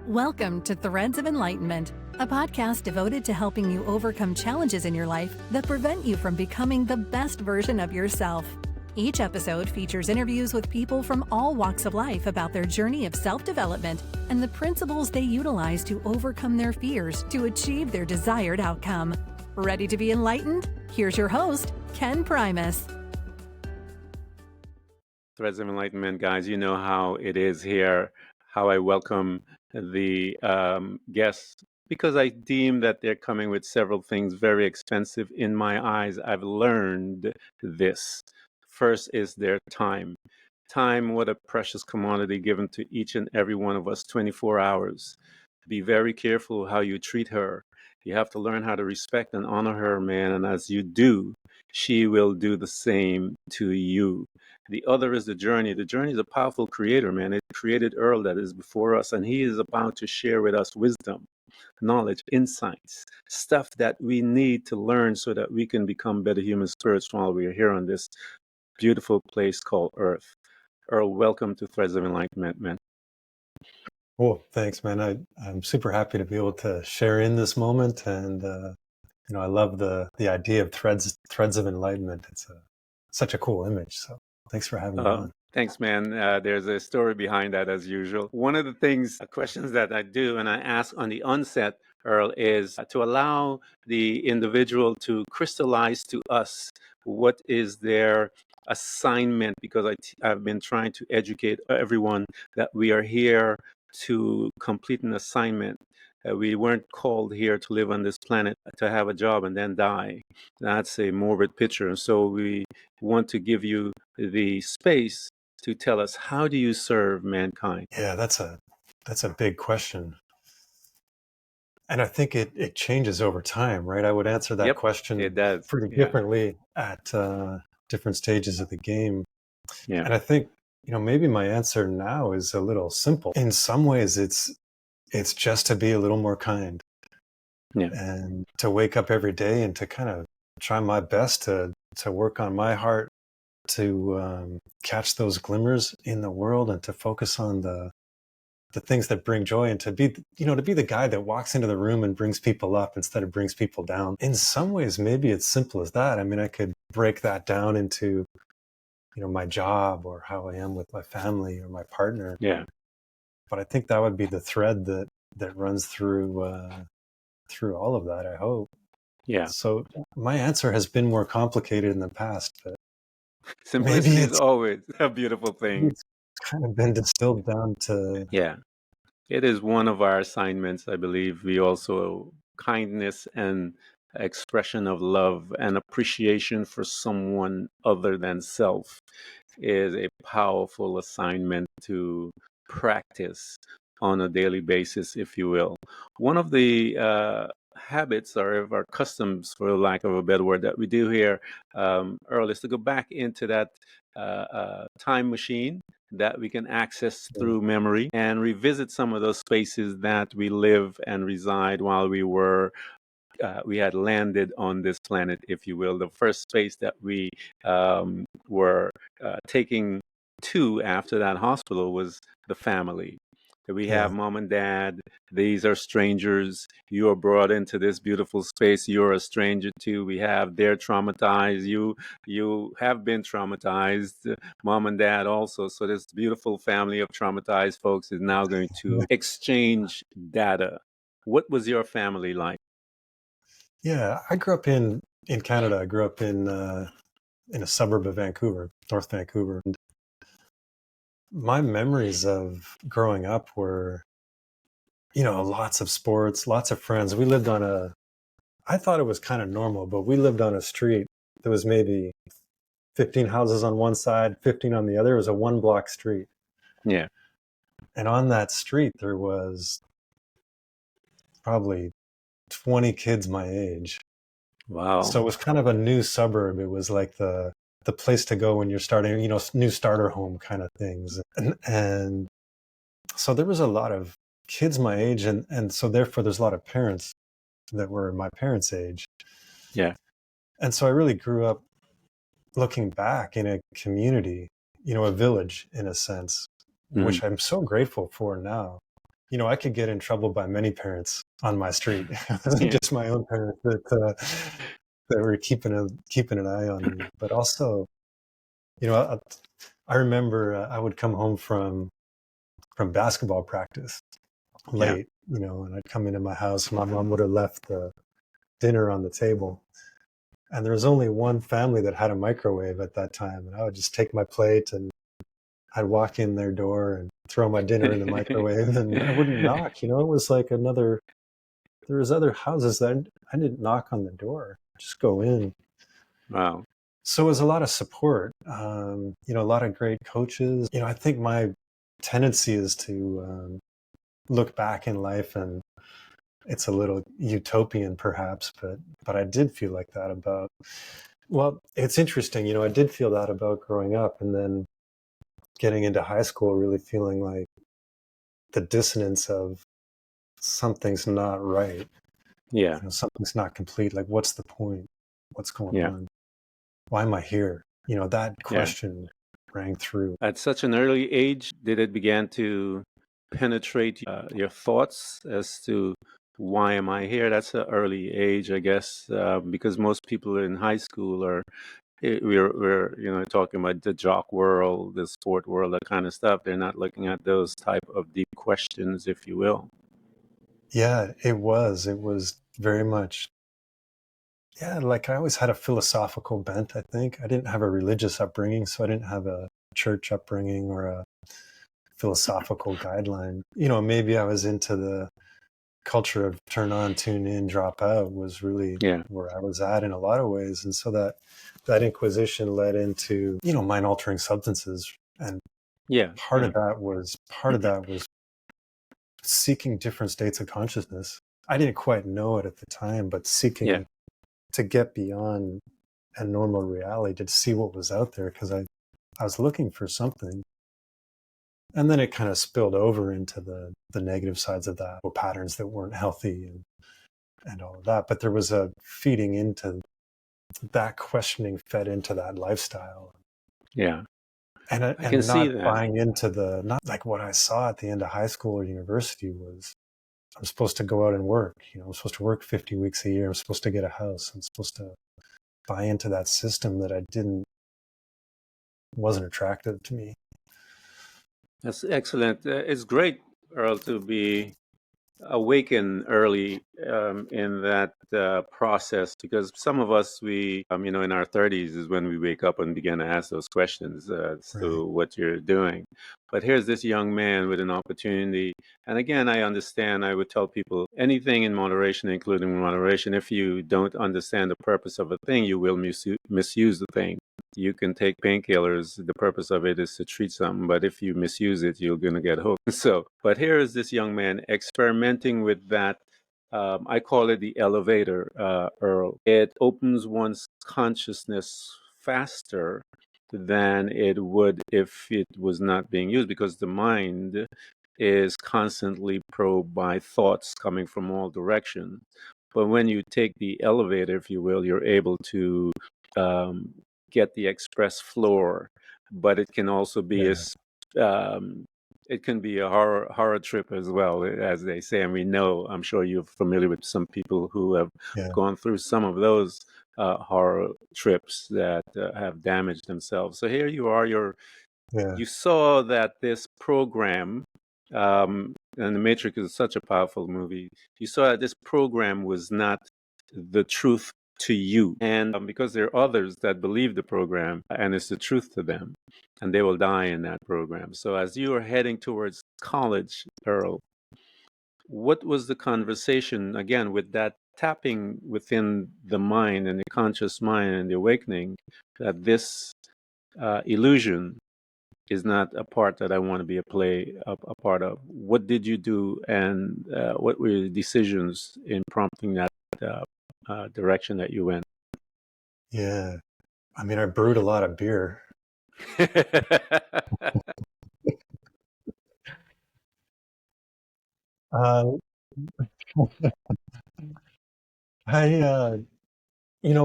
Welcome to Threads of Enlightenment, a podcast devoted to helping you overcome challenges in your life that prevent you from becoming the best version of yourself. Each episode features interviews with people from all walks of life about their journey of self-development and the principles they utilize to overcome their fears to achieve their desired outcome. Ready to be enlightened? Here's your host, Ken Primus. Threads of Enlightenment, guys, you know how it is here, how I welcome the guests, because I deem that they're coming with several things very expensive in my eyes. I've learned this. First is their time. Time, what a precious commodity given to each and every one of us, 24 hours. Be very careful how you treat her. You have to learn how to respect and honor her, man, and as you do, she will do the same to you. The other is the journey. The journey is a powerful creator, man. It created Earl that is before us, and he is about to share with us wisdom, knowledge, insights, stuff that we need to learn so that we can become better human spirits while we are here on this beautiful place called Earth. Earl, welcome to Threads of Enlightenment, man. Well, thanks, man. I'm super happy to be able to share in this moment, and I love the idea of threads of enlightenment. It's such a cool image. So thanks for having me on. Thanks, man. There's a story behind that, as usual. One of the questions that I do and I ask on the onset, Earl, is to allow the individual to crystallize to us what is their assignment, because I've been trying to educate everyone that we are here to complete an assignment. We weren't called here to live on this planet to have a job and then die. That's a morbid picture. And so we want to give you the space to tell us, how do you serve mankind? Yeah, that's a big question. And I think it changes over time, right? I would answer that question it does. pretty differently at different stages of the game. Yeah. And I think, maybe my answer now is a little simple. In some ways, it's just to be a little more kind. Yeah. And to wake up every day and to kind of try my best to work on my heart, to catch those glimmers in the world, and to focus on the things that bring joy, and to be the guy that walks into the room and brings people up instead of brings people down. In some ways, maybe it's simple as that. I mean, I could break that down into my job, or how I am with my family or my partner. Yeah. But I think that would be the thread that runs through all of that, I hope. Yeah. So my answer has been more complicated in the past, but simplicity is always a beautiful thing. It's kind of been distilled down to... Yeah. It is one of our assignments, I believe. We also, kindness and expression of love and appreciation for someone other than self is a powerful assignment to practice on a daily basis, if you will. One of the habits or our customs, for lack of a better word, that we do here, Earl, is to go back into that time machine that we can access through memory and revisit some of those spaces that we live and reside while we had landed on this planet, if you will. The first space that we were taking to after that hospital was the family. We have mom and dad. These are strangers. You are brought into this beautiful space. You're a stranger too. They're traumatized. You have been traumatized. Mom and dad also. So this beautiful family of traumatized folks is now going to exchange data. What was your family like? Yeah, I grew up in Canada. I grew up in a suburb of Vancouver, North Vancouver. And my memories of growing up were, lots of sports, lots of friends. We lived on I thought it was kind of normal, but we lived on a street. There was maybe 15 houses on one side, 15 on the other. It was a 1-block street. Yeah. And on that street, there was probably 20 kids my age. Wow. So it was kind of a new suburb. It was like the place to go when you're starting, new starter home kind of things. And so there was a lot of kids my age. And so therefore there's a lot of parents that were my parents' age. Yeah. And so I really grew up looking back in a community, a village in a sense, which I'm so grateful for now. I could get in trouble by many parents on my street. It wasn't Yeah. just my own parents that were keeping an eye on me, but also, I remember I would come home from basketball practice Yeah. late, and I'd come into my house. My mom would have left the dinner on the table, and there was only one family that had a microwave at that time. And I would just take my plate and I'd walk in their door and throw my dinner in the microwave, and I wouldn't knock. It was like there was other houses that I didn't knock on the door, just go in. Wow. So it was a lot of support, a lot of great coaches. I think my tendency is to look back in life, and it's a little utopian perhaps, but I did feel like that about, well, it's interesting, I did feel that about growing up, and then getting into high school, really feeling like the dissonance of something's not right. Yeah. Something's not complete. Like, what's the point? What's going Yeah. on? Why am I here? That Yeah. question rang through. At such an early age, did it begin to penetrate your thoughts as to why am I here? That's an early age, I guess, because most people in high school are we're talking about the jock world, the sport world, that kind of stuff. They're not looking at those type of deep questions, if you will. Yeah, it was very much, yeah, like I always had a philosophical bent. I think I didn't have a religious upbringing, so I didn't have a church upbringing or a philosophical guideline. Maybe I was into the culture of turn on, tune in, drop out was really where I was at in a lot of ways. And so that inquisition led into, mind altering substances. And part of that was seeking different states of consciousness. I didn't quite know it at the time, but seeking to get beyond a normal reality, to see what was out there, because I was looking for something. And then it kind of spilled over into the negative sides of that, or patterns that weren't healthy and all of that. But there was a feeding into that, questioning fed into that lifestyle. Yeah. And I can see that. Buying into not like what I saw at the end of high school or university was, I'm supposed to go out and work. I'm supposed to work 50 weeks a year. I'm supposed to get a house. I'm supposed to buy into that system that wasn't attractive to me. That's excellent. It's great, Earl, to be awakened early in that process, because some of us, we, in our 30s is when we wake up and begin to ask those questions as to what you're doing. But here's this young man with an opportunity. And again, I understand, I would tell people anything in moderation, including moderation. If you don't understand the purpose of a thing, you will misuse the thing. You can take painkillers. The purpose of it is to treat something, but if you misuse it, you're going to get hooked. But here is this young man experimenting with that. I call it the elevator, Earl. It opens one's consciousness faster than it would if it was not being used, because the mind is constantly probed by thoughts coming from all directions. But when you take the elevator, if you will, you're able to get the express floor, but it can also be it can be a horror trip as well, as they say. And we know, I'm sure you're familiar with some people who have gone through some of those horror trips that have damaged themselves. So here you are, you saw that this program, and The Matrix is such a powerful movie. You saw that this program was not the truth to you. And because there are others that believe the program and it's the truth to them, and they will die in that program. So as you are heading towards college, Earl, what was the conversation, again, with that tapping within the mind and the conscious mind and the awakening, that this illusion is not a part that I want to be a part of? What did you do, and what were your decisions in prompting that direction that you went? Yeah. I mean, I brewed a lot of beer.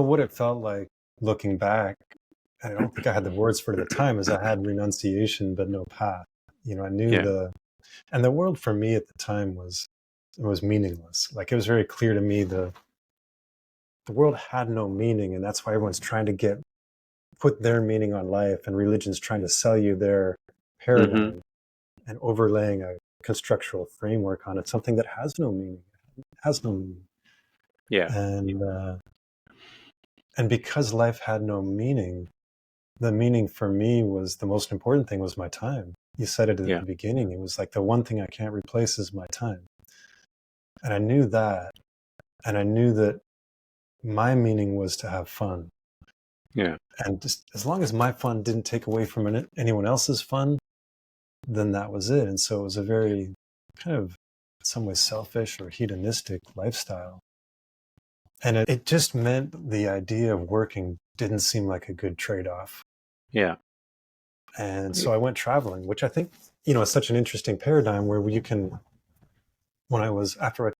What it felt like looking back, I don't think I had the words for it at the time, is I had renunciation, but no path. I knew And the world for me at the time was meaningless. Like, it was very clear to me the world had no meaning, and that's why everyone's trying to put their meaning on life, and religion's trying to sell you their Mm-hmm. paradigm and overlaying a constructural framework on it, something that has no meaning. It has no meaning. Yeah. And because life had no meaning, the meaning for me was the most important thing was my time. You said it at Yeah. the beginning. It was like the one thing I can't replace is my time. And I knew that. And I knew that my meaning was to have fun. Yeah. And just as long as my fun didn't take away from anyone else's fun, then that was it. And so it was a very kind of, in some ways, selfish or hedonistic lifestyle. And it just meant the idea of working didn't seem like a good trade-off. Yeah. And so I went traveling, which I think, is such an interesting paradigm where you can, I was, God,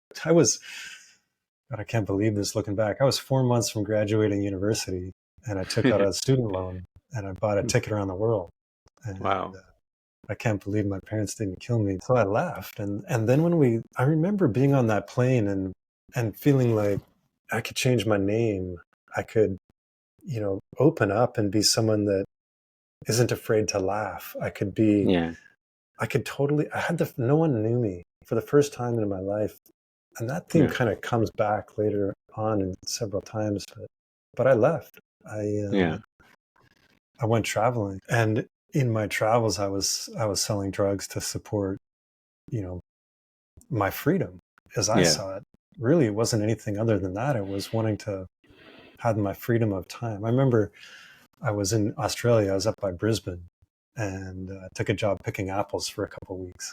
I can't believe this looking back. I was 4 months from graduating university, and I took out a student loan and I bought a ticket around the world. And Wow. I can't believe my parents didn't kill me. So I left. And then I remember being on that plane and feeling like I could change my name. I could, open up and be someone that isn't afraid to laugh. I could totally, no one knew me for the first time in my life. And that theme kind of comes back later on and several times, but I left. I went traveling, and in my travels, I was selling drugs to support, my freedom as I saw it. Really, it wasn't anything other than that. It was wanting to have my freedom of time. I remember I was in Australia. I was up by Brisbane, and took a job picking apples for a couple of weeks.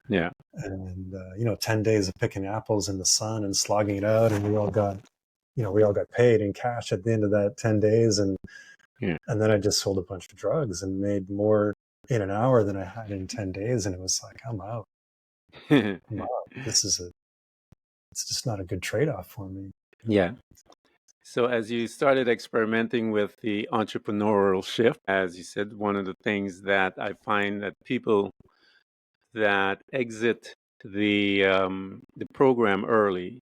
Yeah. And 10 days of picking apples in the sun and slogging it out, and we all got paid in cash at the end of that 10 days. And then I just sold a bunch of drugs and made more in an hour than I had in 10 days. And it was like, I'm out. I'm out. It's just not a good trade-off for me. Yeah. So as you started experimenting with the entrepreneurial shift, as you said, one of the things that I find that people that exit the program early,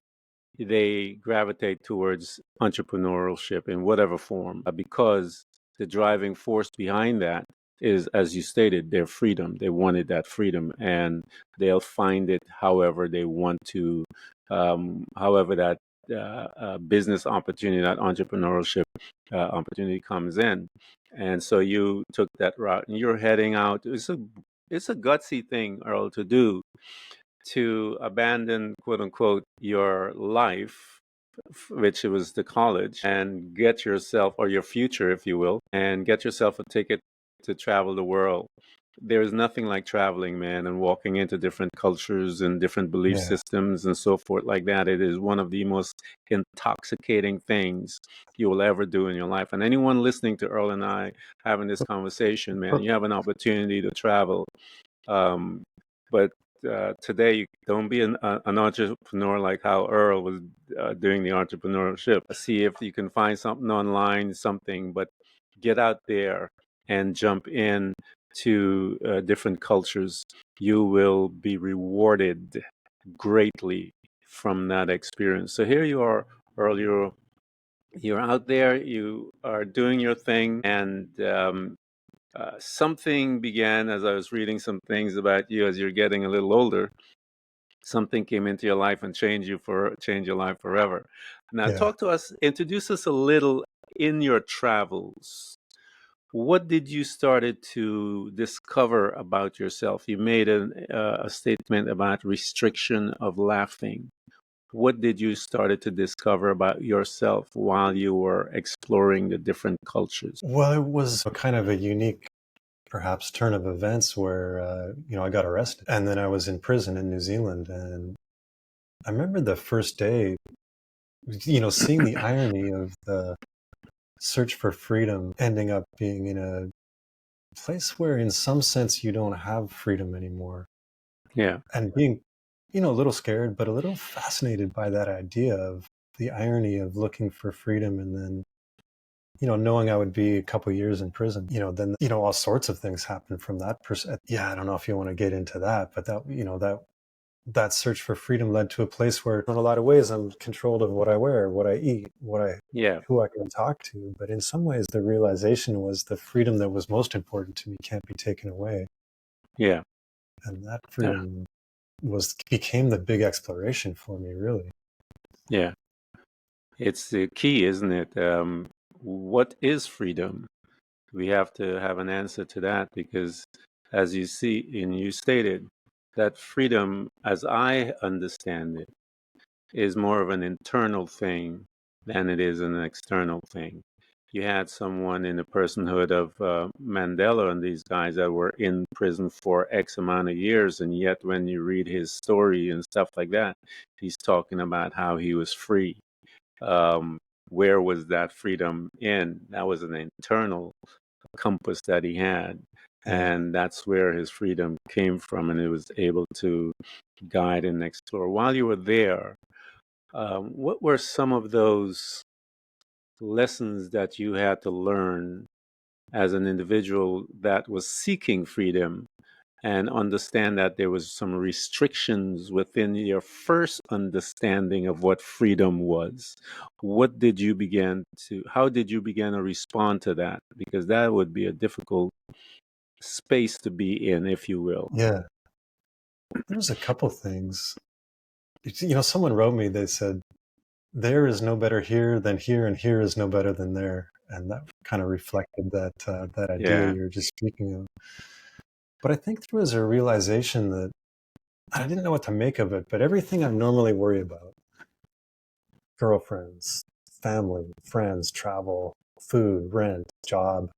they gravitate towards entrepreneurship in whatever form, because the driving force behind that is, as you stated, their freedom. They wanted that freedom, and they'll find it however they want to, however that business opportunity, that entrepreneurship opportunity comes in. And so you took that route, and you're heading out. It's a gutsy thing, Earl, to do, to abandon, quote unquote, your life, which was the college, and get yourself, or your future, if you will, and get yourself a ticket to travel the world. There is nothing like traveling, man, and walking into different cultures and different belief systems and so forth like that. It is one of the most intoxicating things you will ever do in your life. And anyone listening to Earl and I having this conversation, man, you have an opportunity to travel. But today, you don't be an entrepreneur like how Earl was doing the entrepreneurship. See if you can find something online, but get out there and jump in to different cultures. You will be rewarded greatly from that experience. So here you are, Earl. You're out there. You are doing your thing, and something began as I was reading some things about you as you're getting a little older. Something came into your life and change your life forever. Now, talk to us, introduce us a little in your travels. What did you started to discover about yourself? You made a statement about restriction of laughing. What did you started to discover about yourself while you were exploring the different cultures? Well, it was a kind of a unique, perhaps, turn of events where, I got arrested, and then I was in prison in New Zealand. And I remember the first day, seeing the irony of the search for freedom ending up being in a place where, in some sense, you don't have freedom anymore. Yeah. And being, a little scared, but a little fascinated by that idea of the irony of looking for freedom and then knowing I would be a couple of years in prison, then, all sorts of things happen from that person. Yeah, I don't know if you want to get into that, but that search for freedom led to a place where in a lot of ways I'm controlled of what I wear, what I eat, Yeah. who I can talk to. But in some ways, the realization was the freedom that was most important to me can't be taken away. Yeah. And that freedom became the big exploration for me, really. Yeah. It's the key, isn't it? What is freedom? We have to have an answer to that because, as you see, and you stated, that freedom, as I understand it, is more of an internal thing than it is an external thing. You had someone in the personhood of Mandela and these guys that were in prison for X amount of years, and yet when you read his story and stuff like that, he's talking about how he was free. Where was that freedom in? That was an internal compass that he had. And that's where his freedom came from, and it was able to guide and explore. While you were there, what were some of those lessons that you had to learn as an individual that was seeking freedom and understand that there was some restrictions within your first understanding of what freedom was? How did you begin to respond to that? Because that would be a difficult space to be in, if you will. Yeah. There's a couple things. Someone wrote me, they said, there is no better here than here, and here is no better than there. And that kind of reflected that idea you were just speaking of. But I think there was a realization that I didn't know what to make of it, but everything I normally worry about, girlfriends, family, friends, travel, food, rent, job,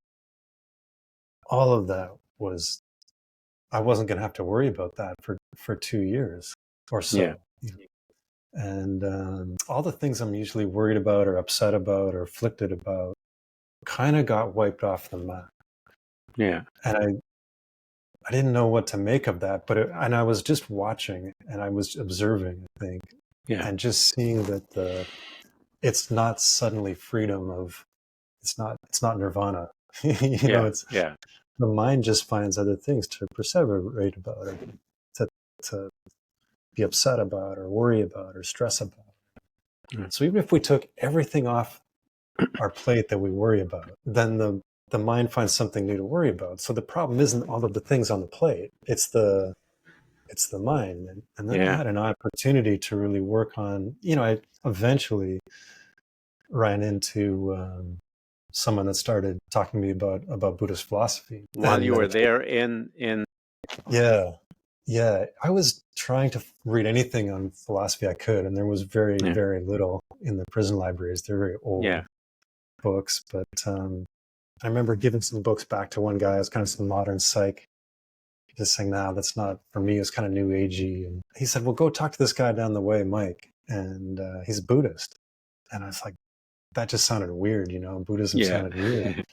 all of that I wasn't going to have to worry about that for 2 years or so. Yeah. And all the things I'm usually worried about or upset about or afflicted about kind of got wiped off the map. Yeah. And I didn't know what to make of that, and I was just watching and I was observing, I think, and just seeing that it's not suddenly freedom of, it's not nirvana. It's the mind just finds other things to perseverate about, or to be upset about, or worry about, or stress about. So even if we took everything off our plate that we worry about, then the mind finds something new to worry about. So the problem isn't all of the things on the plate; it's the mind. And then I had an opportunity to really work on. I eventually ran into someone that started talking to me about Buddhist philosophy. While you were there in Yeah, I was trying to read anything on philosophy I could, and there was very, very little in the prison libraries. They're very old books, but I remember giving some books back to one guy. It was kind of some modern psych, just saying, "Nah, that's not for me." It was kind of new agey, and he said, "Well, go talk to this guy down the way, Mike, and he's a Buddhist." And I was like, that just sounded weird, Buddhism sounded weird.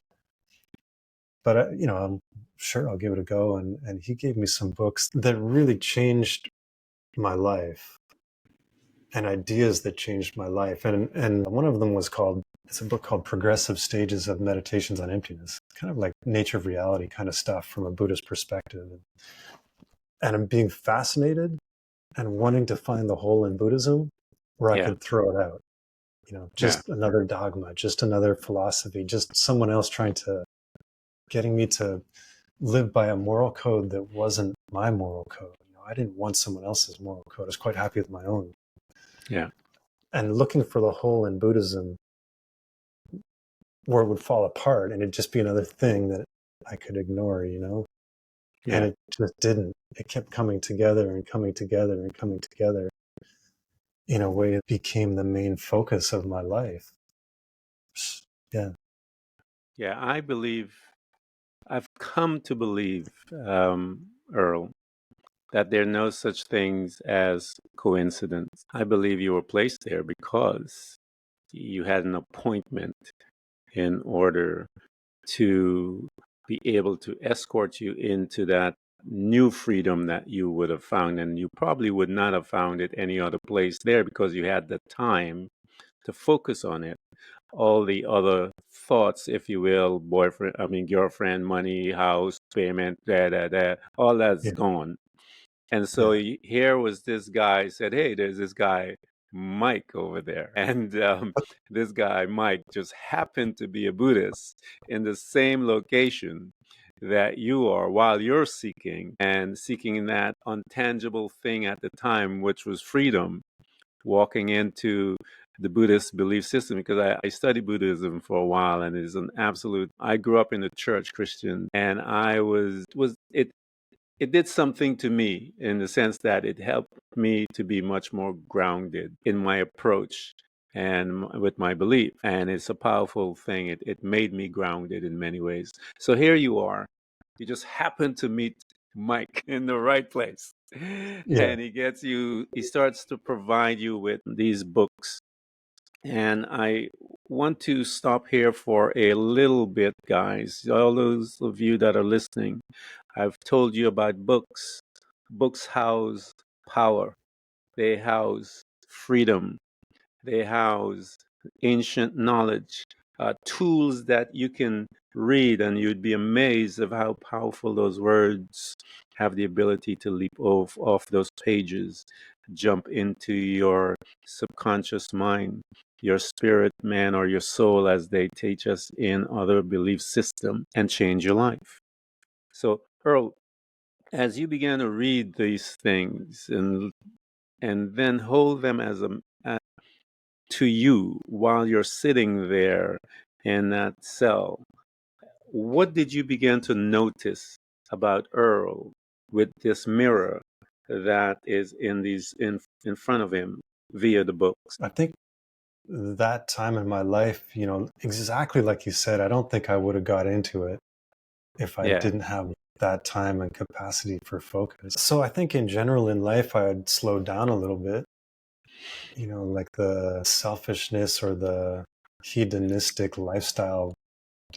But I'm sure I'll give it a go. And he gave me some books that really changed my life, and ideas that changed my life. And one of them it's a book called Progressive Stages of Meditations on Emptiness, kind of like nature of reality kind of stuff from a Buddhist perspective. And I'm being fascinated and wanting to find the hole in Buddhism where I could throw it out. Just another dogma, just another philosophy, just someone else getting me to live by a moral code that wasn't my moral code. I didn't want someone else's moral code. I was quite happy with my own. Yeah. And looking for the hole in Buddhism where it would fall apart and it'd just be another thing that I could ignore, And it just didn't. It kept coming together and coming together and coming together in a way that became the main focus of my life. Yeah. Yeah, I've come to believe, Earl, that there are no such things as coincidence. I believe you were placed there because you had an appointment in order to be able to escort you into that new freedom that you would have found. And you probably would not have found it any other place there because you had the time to focus on it. all the other thoughts, if you will, girlfriend, money, house, payment, all that's Yeah. gone. And so Yeah. here was this guy said, hey, there's this guy, Mike, over there. And this guy, Mike, just happened to be a Buddhist in the same location that you are while you're seeking that untangible thing at the time, which was freedom, walking into the Buddhist belief system, because I studied Buddhism for a while, and it is an absolute. I grew up in the church Christian, and I was it. It did something to me in the sense that it helped me to be much more grounded in my approach and with my belief. And it's a powerful thing. It made me grounded in many ways. So here you are. You just happen to meet Mike in the right place. Yeah. And he starts to provide you with these books. And I want to stop here for a little bit, guys. All those of you that are listening, I've told you about books. Books house power, they house freedom, they house ancient knowledge, tools that you can read, and you'd be amazed of how powerful those words have the ability to leap off those pages, jump into your subconscious mind, your spirit man, or your soul, as they teach us in other belief system, and change your life. So, Earl, as you began to read these things and then hold them to you while you're sitting there in that cell, what did you begin to notice about Earl with this mirror that is in front of him via the books? I think that time in my life, exactly like you said, I don't think I would have got into it if I Yeah, didn't have that time and capacity for focus. So I think in general in life, I'd slow down a little bit, like the selfishness or the hedonistic lifestyle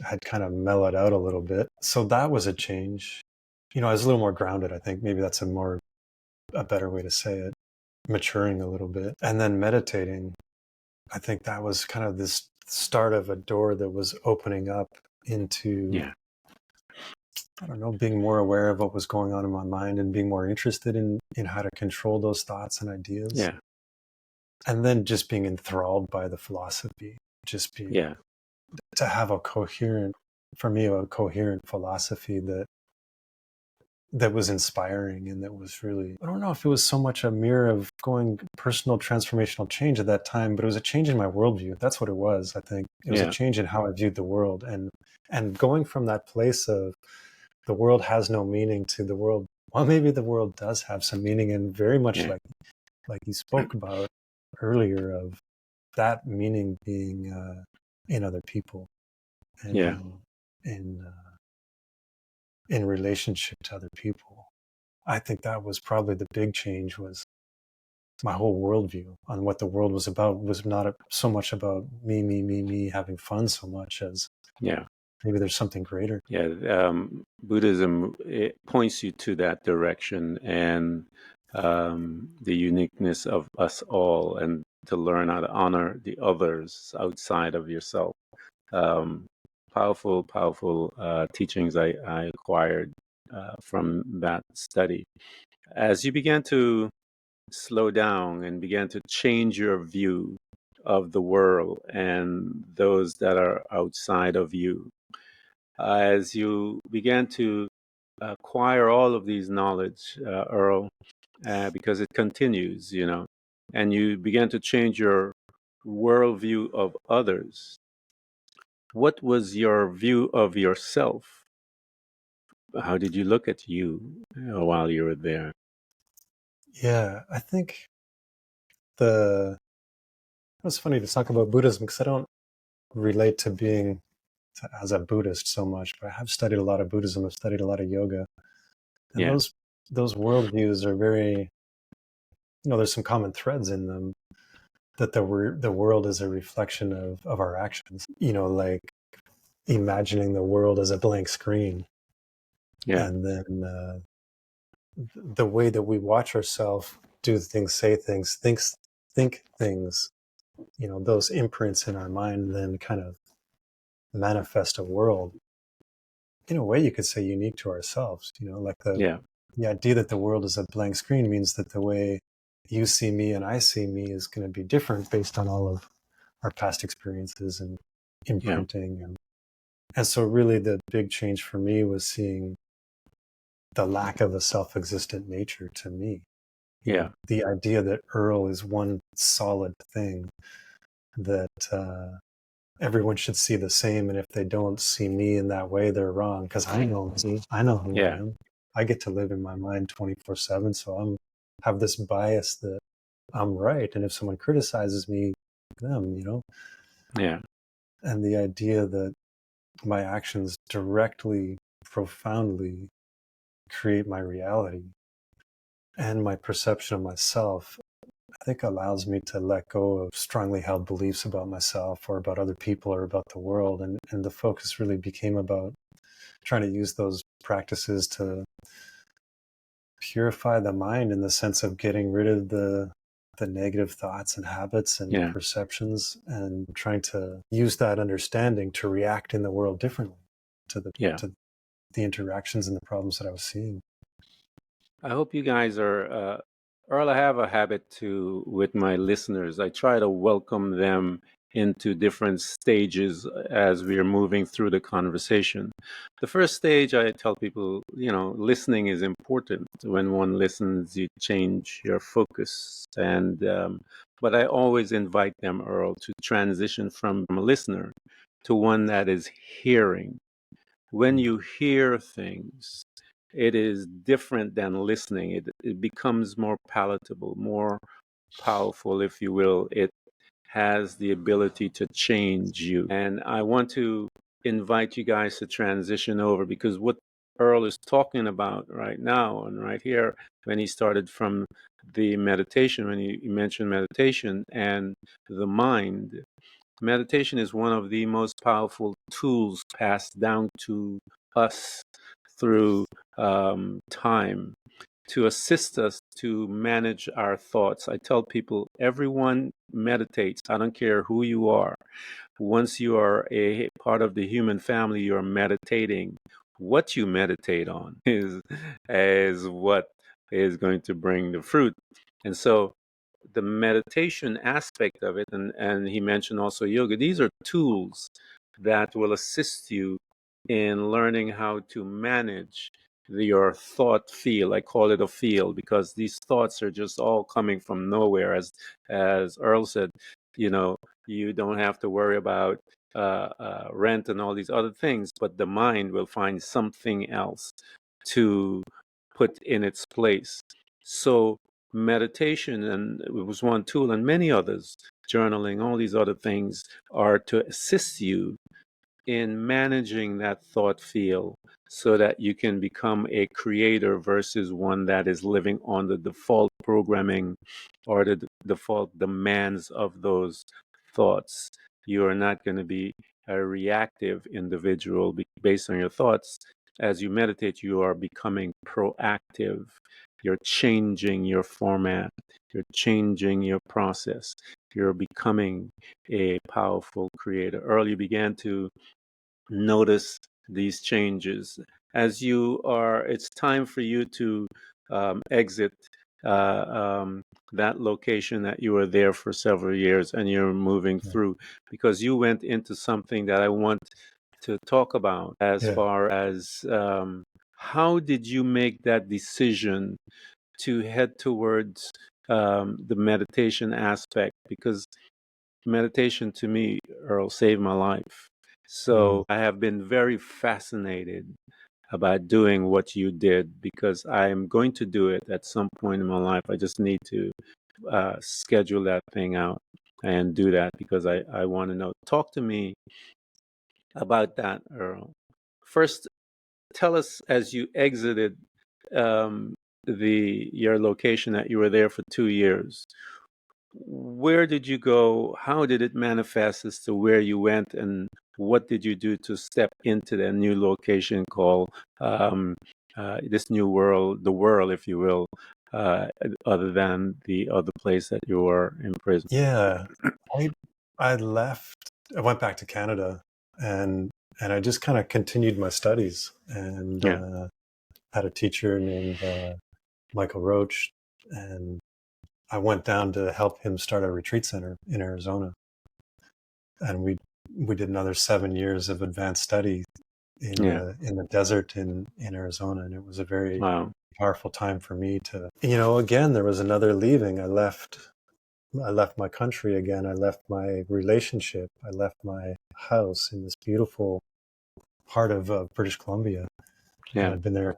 had kind of mellowed out a little bit. So that was a change. I was a little more grounded. I think maybe that's a better way to say it, maturing a little bit. And then meditating, I think that was kind of this start of a door that was opening up into, yeah, I don't know, being more aware of what was going on in my mind and being more interested in how to control those thoughts and ideas. yeah, And then just being enthralled by the philosophy, just being yeah, to have a coherent philosophy that was inspiring and that was really, I don't know if it was so much a mirror of going personal transformational change at that time, but it was a change in my worldview. That's what it was. I think it was a yeah, change in how I viewed the world, and going from that place of the world has no meaning to the world, well, maybe the world does have some meaning, and very much yeah, like you spoke about earlier, of that meaning being in other people and yeah, in relationship to other people. I think that was probably the big change, was my whole worldview on what the world was about was not so much about me having fun so much as yeah. maybe there's something greater. Yeah, Buddhism, it points you to that direction, and the uniqueness of us all, and to learn how to honor the others outside of yourself. Um, powerful teachings I acquired from that study. As you began to slow down and began to change your view of the world and those that are outside of you, as you began to acquire all of these knowledge, Earl, because it continues, and you began to change your worldview of others. What was your view of yourself? How did you look at you while you were there? Yeah, I think it was funny to talk about Buddhism because I don't relate to being as a Buddhist so much, but I have studied a lot of Buddhism. I've studied a lot of yoga, and Yeah, those worldviews are very, there's some common threads in them, that the world is a reflection of our actions. Like imagining the world as a blank screen, yeah, and then the way that we watch ourselves do things, say things, think things those imprints in our mind then kind of manifest a world, in a way you could say unique to ourselves. Like Yeah. the idea that the world is a blank screen means that the way you see me and I see me is going to be different based on all of our past experiences and Yeah. imprinting. And so really the big change for me was seeing the lack of a self-existent nature to me. Yeah. The idea that Earl is one solid thing that everyone should see the same, and if they don't see me in that way, they're wrong, because I know me, I know who I Yeah. am. I get to live in my mind 24/7, so have this bias that I'm right, and if someone criticizes me, them, Yeah. and the idea that my actions directly, profoundly create my reality and my perception of myself, I think allows me to let go of strongly held beliefs about myself or about other people or about the world. And the focus really became about trying to use those practices to purify the mind, in the sense of getting rid of the negative thoughts and habits and Yeah. perceptions, and trying to use that understanding to react in the world differently to Yeah. the interactions and the problems that I was seeing. I hope you guys are, Earl, I have a habit with my listeners. I try to welcome them into different stages as we are moving through the conversation. The first stage, I tell people, listening is important. When one listens, you change your focus. But I always invite them, Earl, to transition from a listener to one that is hearing. When you hear things, it is different than listening. It becomes more palatable, more powerful, if you will. It has the ability to change you. And I want to invite you guys to transition over, because what Earl is talking about right now and right here, when he started from the meditation, when he mentioned meditation and the mind, meditation is one of the most powerful tools passed down to us through time to assist us to manage our thoughts. I tell people, everyone meditates. I don't care who you are. Once you are a part of the human family, you're meditating. What you meditate on is what is going to bring the fruit. And so the meditation aspect of it, and he mentioned also yoga, these are tools that will assist you in learning how to manage your thought field. I call it a field because these thoughts are just all coming from nowhere. As Earl said, you don't have to worry about rent and all these other things, but the mind will find something else to put in its place. So meditation, and it was one tool, and many others, journaling, all these other things, are to assist you in managing that thought field so that you can become a creator versus one that is living on the default programming or the default demands of those thoughts. You are not going to be a reactive individual based on your thoughts. As you meditate, you are becoming proactive. You're changing your format. You're changing your process. You're becoming a powerful creator. Early you began to notice these changes as it's time for you to exit uh, um, that location that you were there for several years and you're moving Yeah. through, because you went into something that I want to talk about as Yeah. far as how did you make that decision to head towards the meditation aspect, because meditation to me, Earl, saved my life. So I have been very fascinated about doing what you did, because I am going to do it at some point in my life. I just need to schedule that thing out and do that, because I want to know. Talk to me about that, Earl. First, tell us, as you exited um, your location that you were there for 2 years, where did you go? How did it manifest as to where you went, and what did you do to step into the new location called this new world, the world, if you will, uh, other than the other place that you were in prison? Yeah, I I left. I went back to Canada, and I just kind of continued my studies, and Yeah, had a teacher named Michael Roach, and I went down to help him start a retreat center in Arizona, and we did another 7 years of advanced study yeah. in the desert in Arizona, and it was a very Wow. powerful time for me to, again, there was another leaving. I left my country again. I left my relationship. I left my house in this beautiful part of British Columbia. And Yeah, I'd been there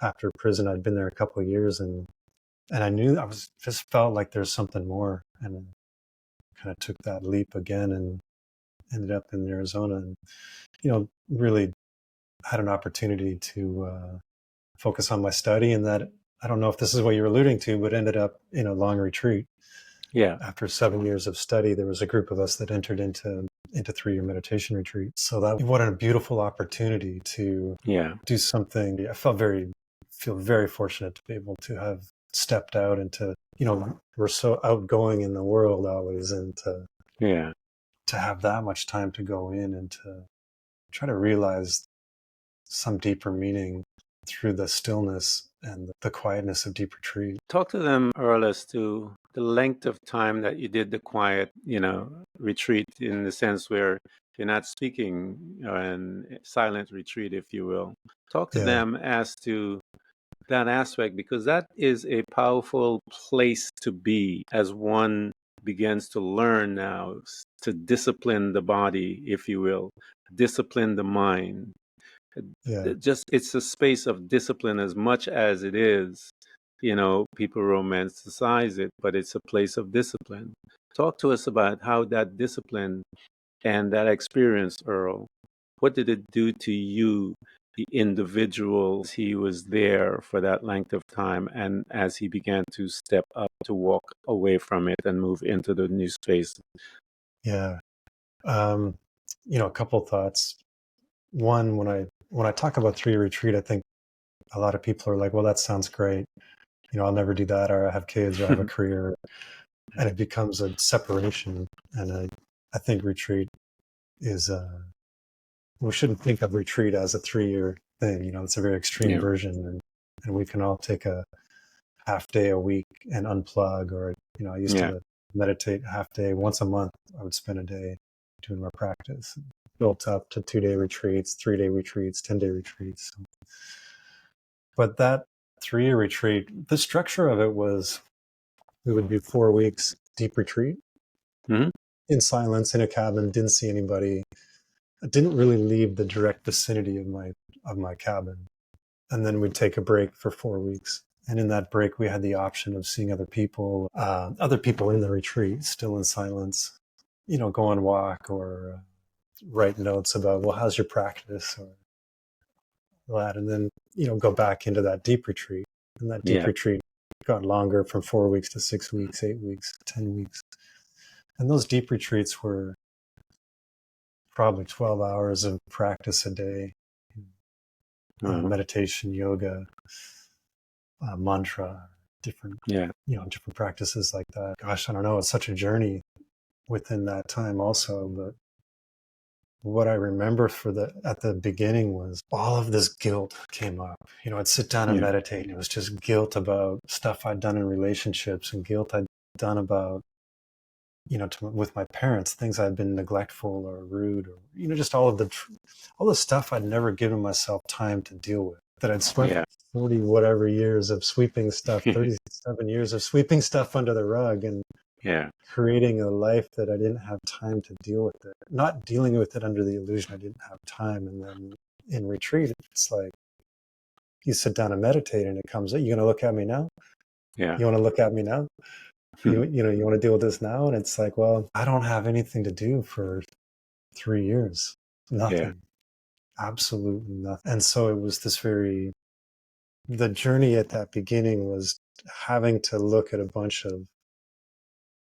after prison. I'd been there a couple of years, and I knew just felt like there's something more, and kind of took that leap again and ended up in Arizona, and really had an opportunity to focus on my study. And that, I don't know if this is what you're alluding to, but ended up in a long retreat. yeah, After 7 years of study, there was a group of us that entered into 3-year meditation retreats. So that, what a beautiful opportunity to yeah, do something. I feel very fortunate to be able to have stepped out into, we're so outgoing in the world always, and yeah. to have that much time to go in and to try to realize some deeper meaning through the stillness and the quietness of deep retreat. Talk to them, Earl, as to the length of time that you did the quiet, retreat, in the sense where you're not speaking, and silent retreat, if you will. Talk to Yeah, them as to that aspect, because that is a powerful place to be as one begins to learn now to discipline the body, if you will, discipline the mind. yeah, Just, it's a space of discipline as much as it is, people romanticize it, but it's a place of discipline. Talk to us about how that discipline and that experience, Earl, what did it do to you, the individual, he was there for that length of time, and as he began to step up to walk away from it and move into the new space? yeah. Um, a couple thoughts. One, when I talk about 3-year retreat, I think a lot of people are like, "Well, that sounds great. I'll never do that, or I have kids, or I have a career," and it becomes a separation. And I think retreat is we shouldn't think of retreat as a 3-year thing. It's a very extreme Yeah, version, and we can all take a half day a week and unplug. Or I used yeah, to meditate a half day once a month. I would spend a day doing my practice. Built up to 2-day retreats, 3-day retreats, 10-day retreats. But that 3-year retreat, the structure of it was, we would do 4 weeks deep retreat hmm, in silence in a cabin. Didn't see anybody. I didn't really leave the direct vicinity of my cabin. And then we'd take a break for 4 weeks. And in that break, we had the option of seeing other people in the retreat, still in silence, go on walk, or write notes about, well, how's your practice, or that. And then, go back into that deep retreat. And that deep yeah, retreat got longer, from 4 weeks to 6 weeks, 8 weeks, 10 weeks. And those deep retreats were probably 12 hours of practice a day, uh-huh, meditation, yoga, mantra, different, yeah, different practices like that. Gosh, I don't know. It's such a journey within that time also. But what I remember at the beginning was all of this guilt came up. I'd sit down and yeah, meditate, and it was just guilt about stuff I'd done in relationships, and guilt I'd done about, with my parents, things I'd been neglectful or rude, or, just all the stuff I'd never given myself time to deal with, that I'd spent yeah, 40 whatever years of sweeping stuff, 37 years of sweeping stuff under the rug, and yeah, creating a life that I didn't have time to deal with it, not dealing with it under the illusion I didn't have time. And then in retreat, it's like, you sit down and meditate, and it comes, you going to look at me now? yeah, You want to look at me now? You want to deal with this now? And it's like, well, I don't have anything to do for 3 years. yeah, Nothing. Absolutely nothing. And so it was the journey at that beginning was having to look at a bunch of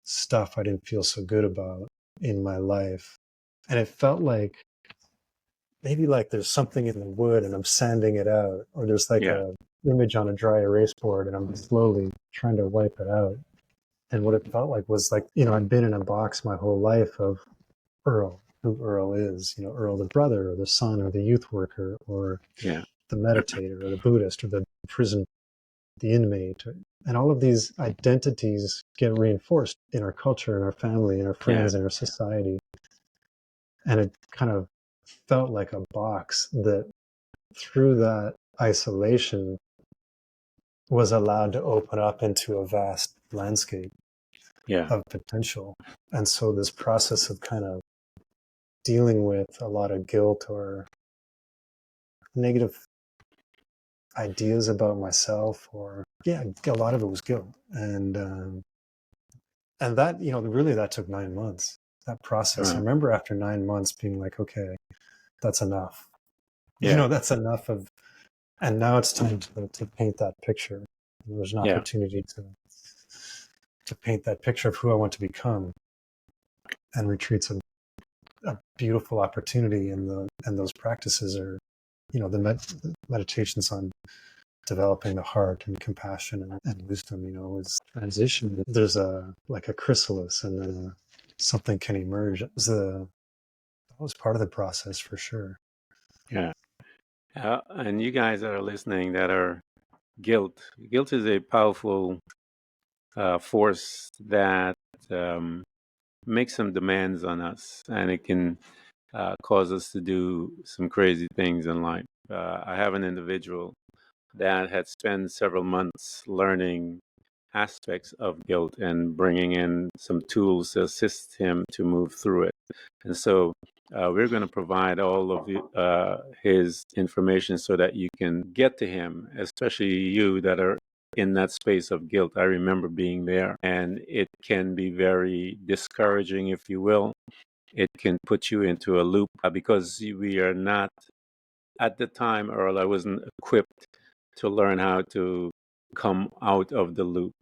stuff I didn't feel so good about in my life. And it felt like, maybe like there's something in the wood and I'm sanding it out, or there's like yeah, image on a dry erase board, and I'm slowly trying to wipe it out. And what it felt like was like, I'd been in a box my whole life of Earl, who Earl is, Earl the brother or the son or the youth worker or Yeah. the meditator or the Buddhist or the prison, the inmate. And all of these identities get reinforced in our culture, in our family, in our friends, in our society. And it kind of felt like a box that through that isolation was allowed to open up into a vast landscape of potential. And so this process of kind of dealing with a lot of guilt or negative ideas about myself, or a lot of it was guilt. And that, really that took 9 months, that process. I remember after 9 months being like, okay, that's enough. That's enough of, and now it's time to paint that picture. And there's an opportunity to paint that picture of who I want to become. And retreats a beautiful opportunity, and those practices are, the meditations on developing the heart and compassion and wisdom, is transition. There's a chrysalis, and then something can emerge. That was part of the process for sure. Yeah. And you guys that are listening that are guilt is a powerful force that makes some demands on us, and it can cause us to do some crazy things in life. I have an individual that had spent several months learning aspects of guilt and bringing in some tools to assist him to move through it. And so we're going to provide all of his information so that you can get to him, especially you that are in that space of guilt. I remember being there, and it can be very discouraging, if you will. It can put you into a loop because we are not, at the time, Earl, I wasn't equipped to learn how to come out of the loop.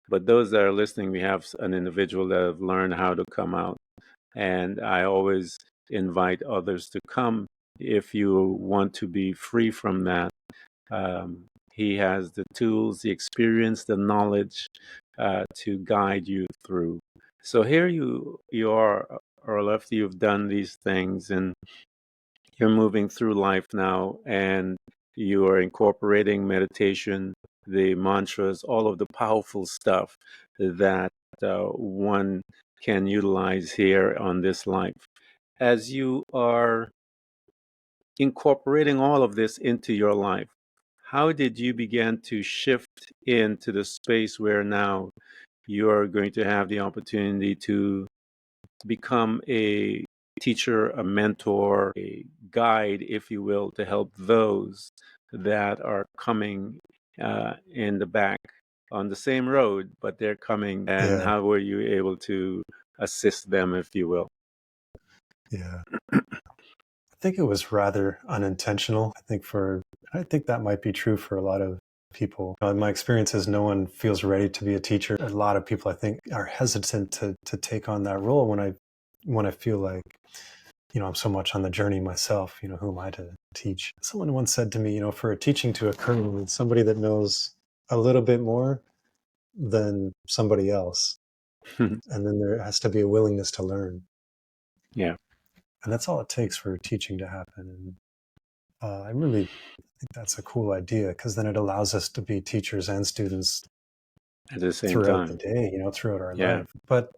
But those that are listening, we have an individual that have learned how to come out. And I always invite others to come if you want to be free from that. He has the tools, the experience, the knowledge to guide you through. So here you are, Earl, after you've done these things and you're moving through life now, and you are incorporating meditation, the mantras, all of the powerful stuff that one can utilize here on this life. As you are incorporating all of this into your life, how did you begin to shift into the space where now you are going to have the opportunity to become a teacher, a mentor, a guide, if you will, to help those that are coming in the back on the same road, but they're coming? And how were you able to assist them, if you will? I think it was rather unintentional. I think that might be true for a lot of people. In my experience is no one feels ready to be a teacher. A lot of people, I think, are hesitant to take on that role when I feel like, I'm so much on the journey myself, who am I to teach? Someone once said to me, for a teaching to occur, we need somebody that knows a little bit more than somebody else. And then there has to be a willingness to learn. Yeah. And that's all it takes for teaching to happen. And I really think that's a cool idea, because then it allows us to be teachers and students at the same throughout time. the day, throughout our life. But,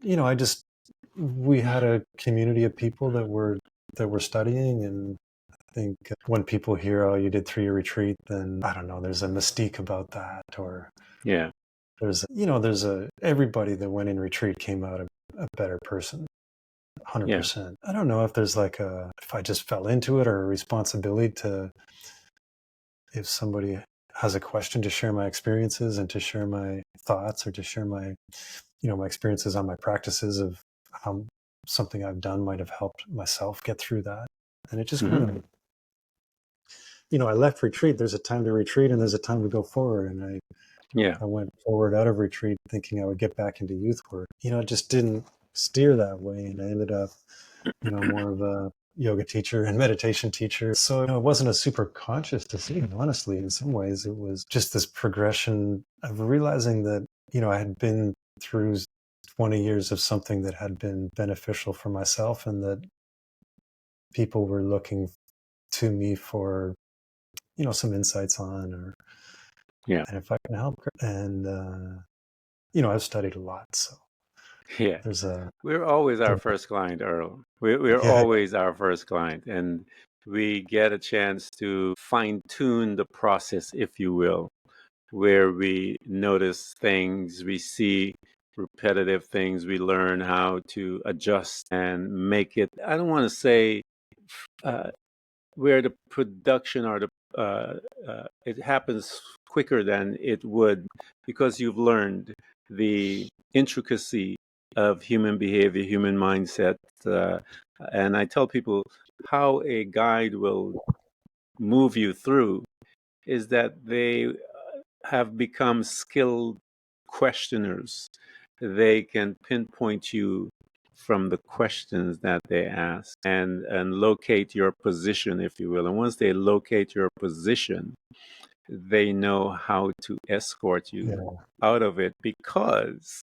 we had a community of people that were studying. And I think when people hear, oh, you did 3-year retreat, then I don't know, there's a mystique about that. Or everybody that went in retreat came out a better person. 100%. I don't know if there's if I just fell into it, or a responsibility to, if somebody has a question, to share my experiences and to share my thoughts, or to share my, my experiences on my practices of how something I've done might have helped myself get through that. And it just kind of, I left retreat. There's a time to retreat and there's a time to go forward. And I went forward out of retreat thinking I would get back into youth work. It just didn't steer that way. And I ended up, more of a yoga teacher and meditation teacher. So it wasn't a super conscious decision, honestly. In some ways, it was just this progression of realizing that, I had been through 20 years of something that had been beneficial for myself, and that people were looking to me for, some insights on, or, and if I can help. And, I've studied a lot. So Yeah. there's We're always our first client, Earl. We're yeah, always our first client. And we get a chance to fine tune the process, if you will, where we notice things, we see repetitive things, we learn how to adjust and make it, I don't want to say uh, where the production or it happens quicker than it would, because you've learned the intricacy of human behavior, human mindset. Uh, and I tell people how a guide will move you through is that they have become skilled questioners. They can pinpoint you from the questions that they ask, and locate your position, if you will. And once they locate your position, they know how to escort you yeah, out of it, because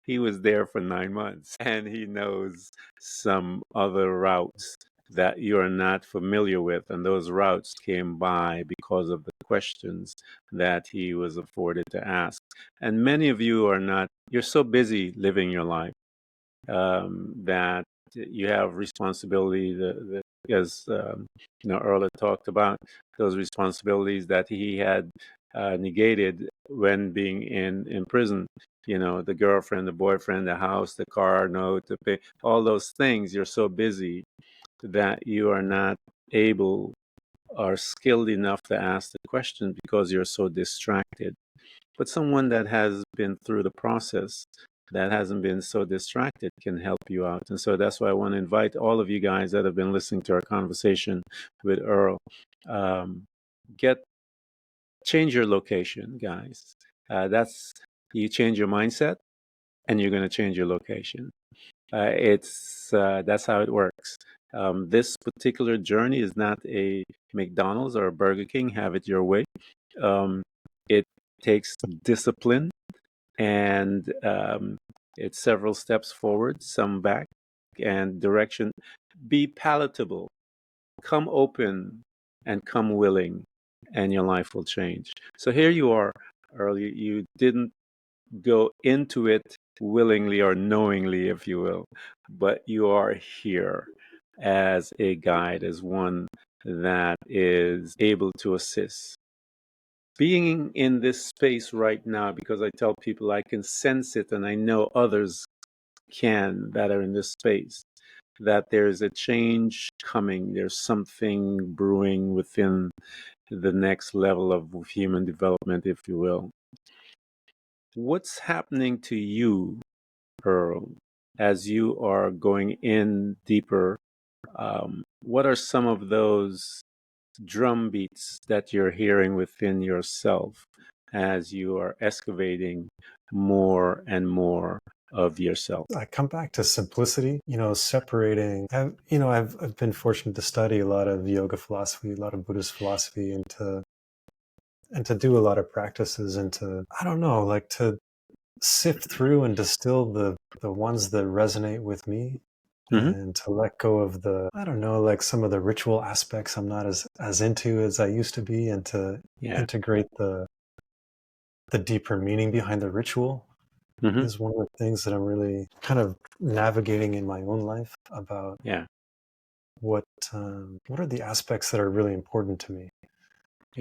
he was there for 9 months and he knows some other routes that you're not familiar with. And those routes came by because of the questions that he was afforded to ask. And many of you are not, you're so busy living your life that you have responsibility, as Earl had talked about, those responsibilities that he had negated when being in prison. The girlfriend, the boyfriend, the house, the car note, the pay, all those things. You're so busy that you are not able or skilled enough to ask the question because you're so distracted. But someone that has been through the process, that hasn't been so distracted, can help you out. And so that's why I want to invite all of you guys that have been listening to our conversation with Earl. Um, change your location, guys. That's You change your mindset, and you're going to change your location. It's That's how it works. This particular journey is not a McDonald's or a Burger King. Have it your way. It takes discipline, and it's several steps forward, some back, and direction. Be palatable, come open, and come willing, and your life will change. So here you are, Earl. You didn't go into it willingly or knowingly, if you will, but you are here as a guide, as one that is able to assist. Being in this space right now, because I tell people I can sense it, and I know others can that are in this space, that there's a change coming. There's something brewing within the next level of human development, if you will. What's happening to you, Earl, as you are going in deeper? What are some of those drum beats that you're hearing within yourself as you are excavating more and more of yourself? I come back to simplicity, separating. I've been fortunate to study a lot of yoga philosophy, a lot of Buddhist philosophy, and to do a lot of practices, and to, I don't know, like, to sift through and distill the ones that resonate with me, Mm-hmm. and to let go of the, I don't know, like some of the ritual aspects I'm not as into as I used to be, and to integrate the deeper meaning behind the ritual. Mm-hmm. Is one of the things that I'm really kind of navigating in my own life about. What are the aspects that are really important to me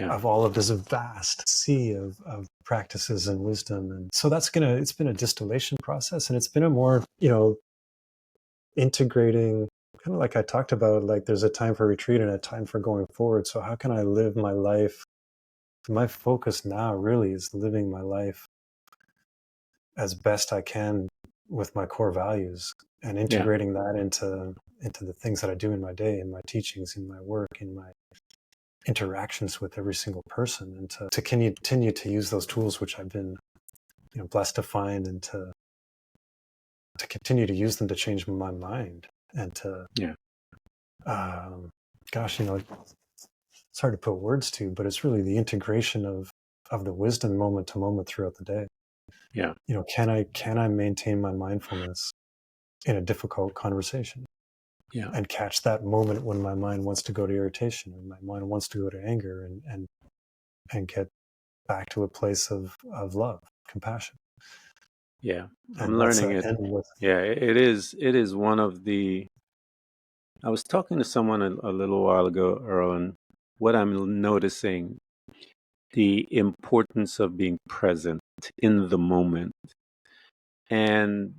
of all of this vast sea of practices and wisdom. And so it's been a distillation process, and it's been a more, integrating, kind of like I talked about, like there's a time for retreat and a time for going forward. So how can I live my life? My focus now really is living my life as best I can with my core values, and integrating that into the things that I do in my day, in my teachings, in my work, in my interactions with every single person, and to continue to use those tools which I've been, blessed to find, and to continue to use them to change my mind, and to gosh, it's hard to put words to, but it's really the integration of the wisdom moment to moment throughout the day. Yeah. Can I maintain my mindfulness in a difficult conversation? Yeah. And catch that moment when my mind wants to go to irritation and my mind wants to go to anger, and get back to a place of love, compassion. Yeah. I'm And learning it. with, Yeah, it is one of the, I was talking to someone a little while ago, Earl, and what I'm noticing, the importance of being present in the moment. And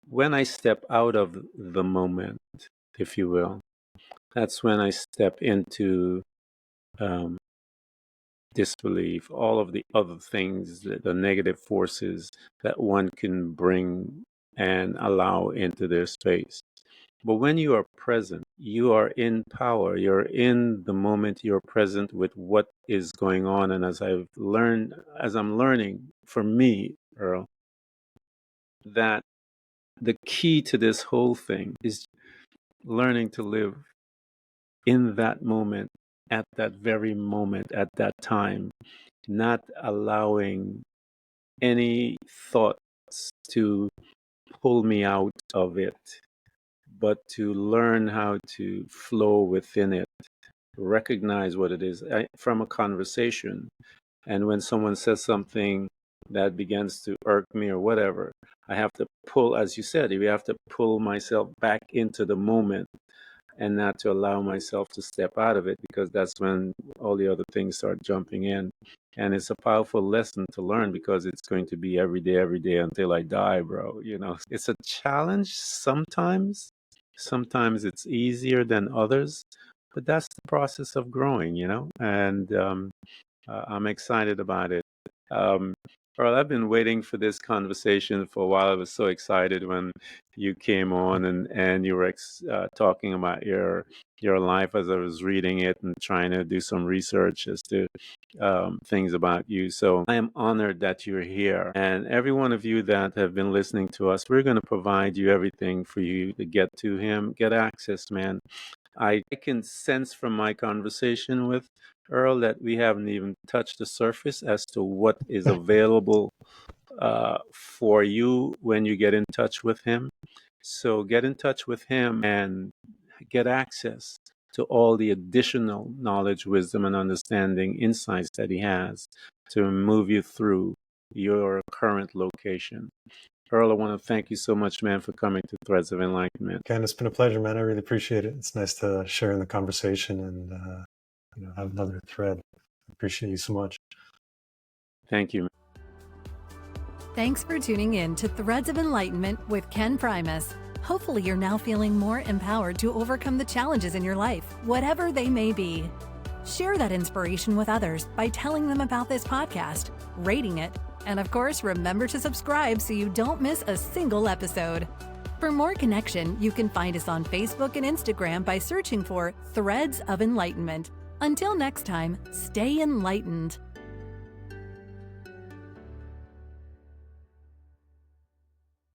when I step out of the moment, if you will, that's when I step into um, disbelief, all of the other things, the negative forces that one can bring and allow into their space. But when you are present, you are in power. You're in the moment. You're present with what is going on. And as I'm learning, for me, Earl, that the key to this whole thing is learning to live in that moment, at that very moment, at that time, not allowing any thoughts to pull me out of it, but to learn how to flow within it, recognize what it is from a conversation. And when someone says something that begins to irk me or whatever, I have to pull, as you said, we have to pull myself back into the moment and not to allow myself to step out of it, because that's when all the other things start jumping in. And it's a powerful lesson to learn, because it's going to be every day until I die, bro. It's a challenge sometimes. Sometimes it's easier than others, but that's the process of growing, and I'm excited about it. Um, Earl, I've been waiting for this conversation for a while. I was so excited when you came on and you were talking about your life, as I was reading it and trying to do some research as to things about you. So I am honored that you're here. And every one of you that have been listening to us, we're going to provide you everything for you to get to him, get access, man. I can sense from my conversation with Earl that we haven't even touched the surface as to what is available for you when you get in touch with him. So get in touch with him and get access to all the additional knowledge, wisdom, and understanding, insights that he has to move you through your current location. Earl, I want to thank you so much, man, for coming to Threads of Enlightenment. Ken, it's been a pleasure, man. I really appreciate it. It's nice to share in the conversation and have another thread. I appreciate you so much. Thank you. Thanks for tuning in to Threads of Enlightenment with Ken Primus. Hopefully you're now feeling more empowered to overcome the challenges in your life, whatever they may be. Share that inspiration with others by telling them about this podcast, rating it, and of course, remember to subscribe so you don't miss a single episode. For more connection, you can find us on Facebook and Instagram by searching for Threads of Enlightenment. Until next time, stay enlightened.